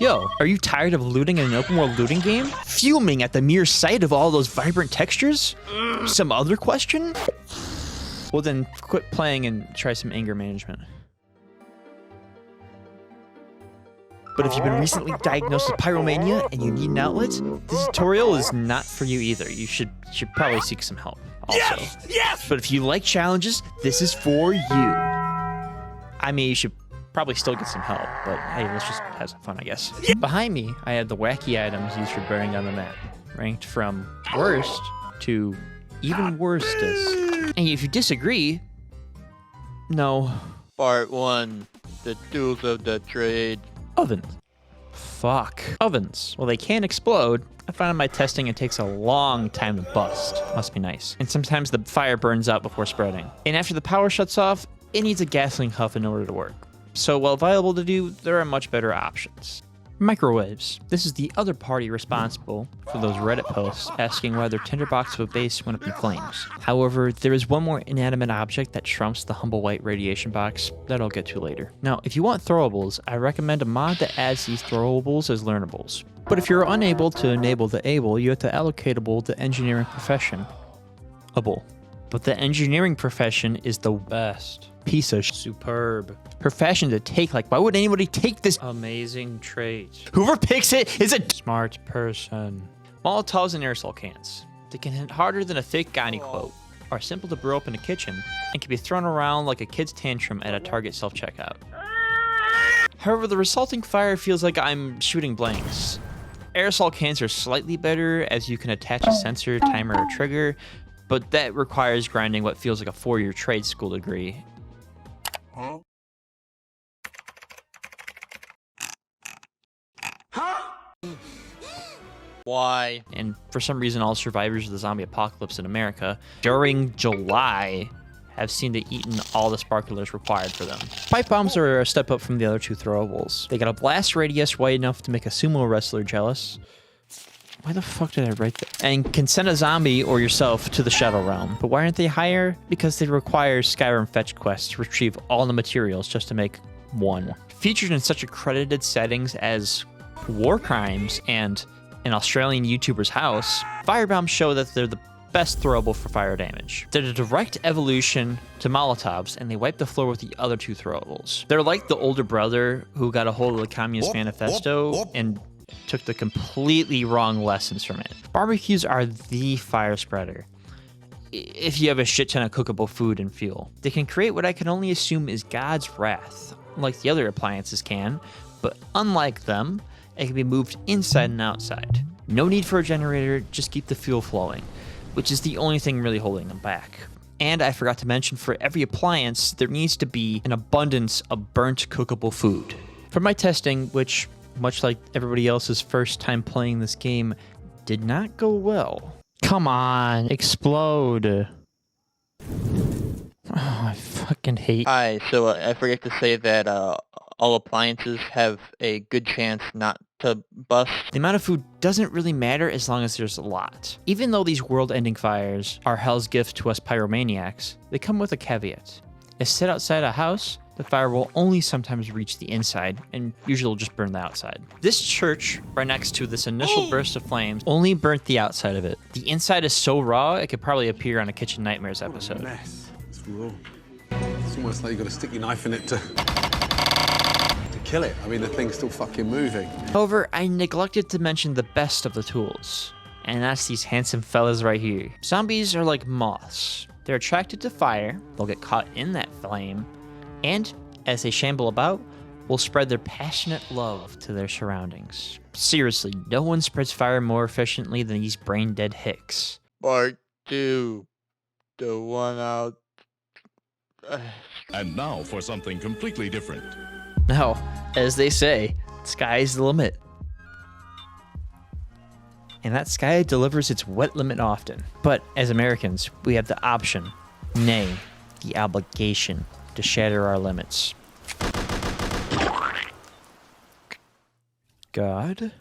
Yo, are you tired of looting in an open world looting game? Fuming at the mere sight of all those vibrant textures? Some other question? Well then, quit playing and try some anger management. But if you've been recently diagnosed with pyromania and you need an outlet, this tutorial is not for you either. You should probably seek some help also. Yes! But if you like challenges, this is for you. I mean, you should probably still get some help, but hey, let's just have some fun, I guess. Behind me, I have the wacky items used for burning down the map, ranked from worst to even worstest. And if you disagree, no. Part 1, the tools of the trade. Ovens. Fuck. Ovens. Well, they can explode. I found in my testing it takes a long time to bust. Must be nice. And sometimes the fire burns out before spreading. And after the power shuts off, it needs a gasoline huff in order to work. So while viable to do, there are much better options. Microwaves. This is the other party responsible for those Reddit posts asking why their tinderbox of a base went up in flames. However, there is one more inanimate object that trumps the humble white radiation box that I'll get to later. Now, if you want throwables, I recommend a mod that adds these throwables as learnables. But if you're unable to enable the able, you have to allocatable the engineering profession. But the engineering profession is the best piece of superb profession to take. Like, why would anybody take this amazing trait? Whoever picks it is a smart person. Molotovs and aerosol cans. They can hit harder than a thick Gandhi quote, are simple to brew up in a kitchen, and can be thrown around like a kid's tantrum at a Target self-checkout. However, the resulting fire feels like I'm shooting blanks. Aerosol cans are slightly better, as you can attach a sensor, timer, or trigger, but that requires grinding what feels like a 4-year trade school degree. Huh? Why? And for some reason, all survivors of the zombie apocalypse in America during July have seemed to eaten all the sparklers required for them. Pipe bombs are a step up from the other two throwables. They got a blast radius wide enough to make a sumo wrestler jealous. Why the fuck did I write that? And can send a zombie or yourself to the Shadow Realm. But why aren't they higher? Because they require Skyrim fetch quests to retrieve all the materials just to make one. Featured in such accredited settings as war crimes and an Australian YouTuber's house, firebombs show that they're the best throwable for fire damage. They're a direct evolution to Molotovs, and they wipe the floor with the other two throwables. They're like the older brother who got a hold of the Communist Manifesto and took the completely wrong lessons from it. Barbecues are the fire spreader, if you have a shit ton of cookable food and fuel. They can create what I can only assume is God's wrath, like the other appliances can, but unlike them, it can be moved inside and outside. No need for a generator, just keep the fuel flowing, which is the only thing really holding them back. And I forgot to mention, for every appliance, there needs to be an abundance of burnt cookable food. For my testing, which, much like everybody else's first time playing this game, did not go well. Come on, explode. Oh, I fucking hate... Hi, so I forget to say that all appliances have a good chance not to bust. The amount of food doesn't really matter as long as there's a lot. Even though these world-ending fires are hell's gift to us pyromaniacs, they come with a caveat. If set outside a house, the fire will only sometimes reach the inside, and usually will just burn the outside. This church, right next to this initial burst of flames, only burnt the outside of it. The inside is so raw, it could probably appear on a Kitchen Nightmares episode. What a mess. It's raw. It's almost like you got to stick your knife in it to kill it. I mean, the thing's still fucking moving. However, I neglected to mention the best of the tools, and that's these handsome fellas right here. Zombies are like moths. They're attracted to fire, they'll get caught in that flame, and as they shamble about, will spread their passionate love to their surroundings. Seriously, no one spreads fire more efficiently than these brain-dead hicks. Part 2, the one out. And now for something completely different. Now, as they say, sky's the limit. And that sky delivers its wet limit often. But as Americans, we have the option, nay, the obligation, to shatter our limits. God?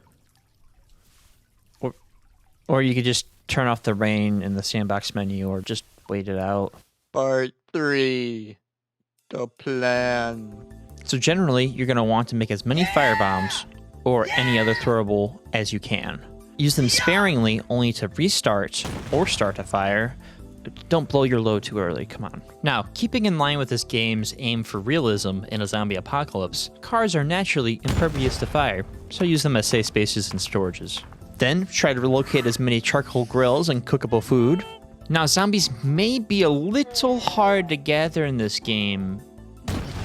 Or you could just turn off the rain in the sandbox menu, or just wait it out. Part 3, the plan. So generally, you're going to want to make as many firebombs or any other throwable as you can. Use them sparingly, only to restart or start a fire. Don't blow your load too early, come on. Now, keeping in line with this game's aim for realism in a zombie apocalypse, cars are naturally impervious to fire, so use them as safe spaces and storages. Then, try to relocate as many charcoal grills and cookable food. Now, zombies may be a little hard to gather in this game.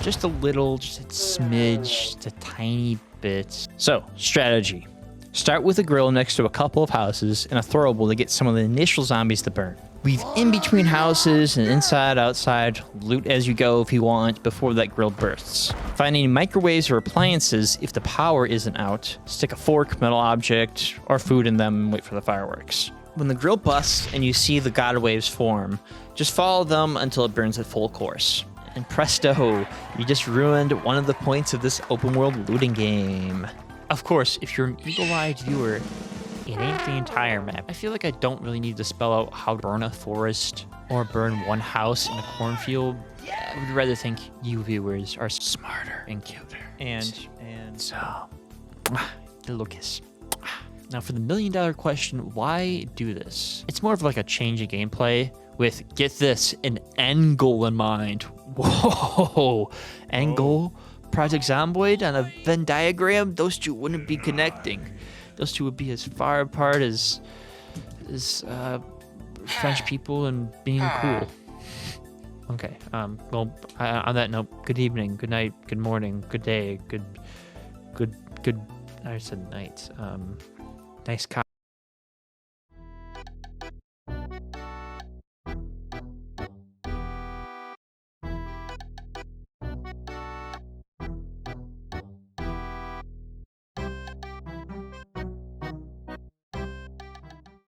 Just a little, just a smidge, just a tiny bit. So, strategy. Start with a grill next to a couple of houses and a throwable to get some of the initial zombies to burn. Weave in between houses and inside, outside, loot as you go if you want before that grill bursts. Find any microwaves or appliances if the power isn't out. Stick a fork, metal object, or food in them and wait for the fireworks. When the grill busts and you see the god waves form, just follow them until it burns at full course. And presto, you just ruined one of the points of this open world looting game. Of course, if you're an eagle-eyed viewer, it ain't the entire map. I feel like I don't really need to spell out how to burn a forest or burn one house in a cornfield. I would rather think you viewers are smarter and cuter. And so, Lucas. Now for the $1 million question, why do this? It's more of like a change of gameplay with, get this, an end goal in mind. Whoa, end goal? Project Zomboid on a Venn diagram? Those two wouldn't be connecting. Those two would be as far apart as French people and being cool. Okay. Well, on that note, good evening, good night, good morning, good day, good. I said night. Nice.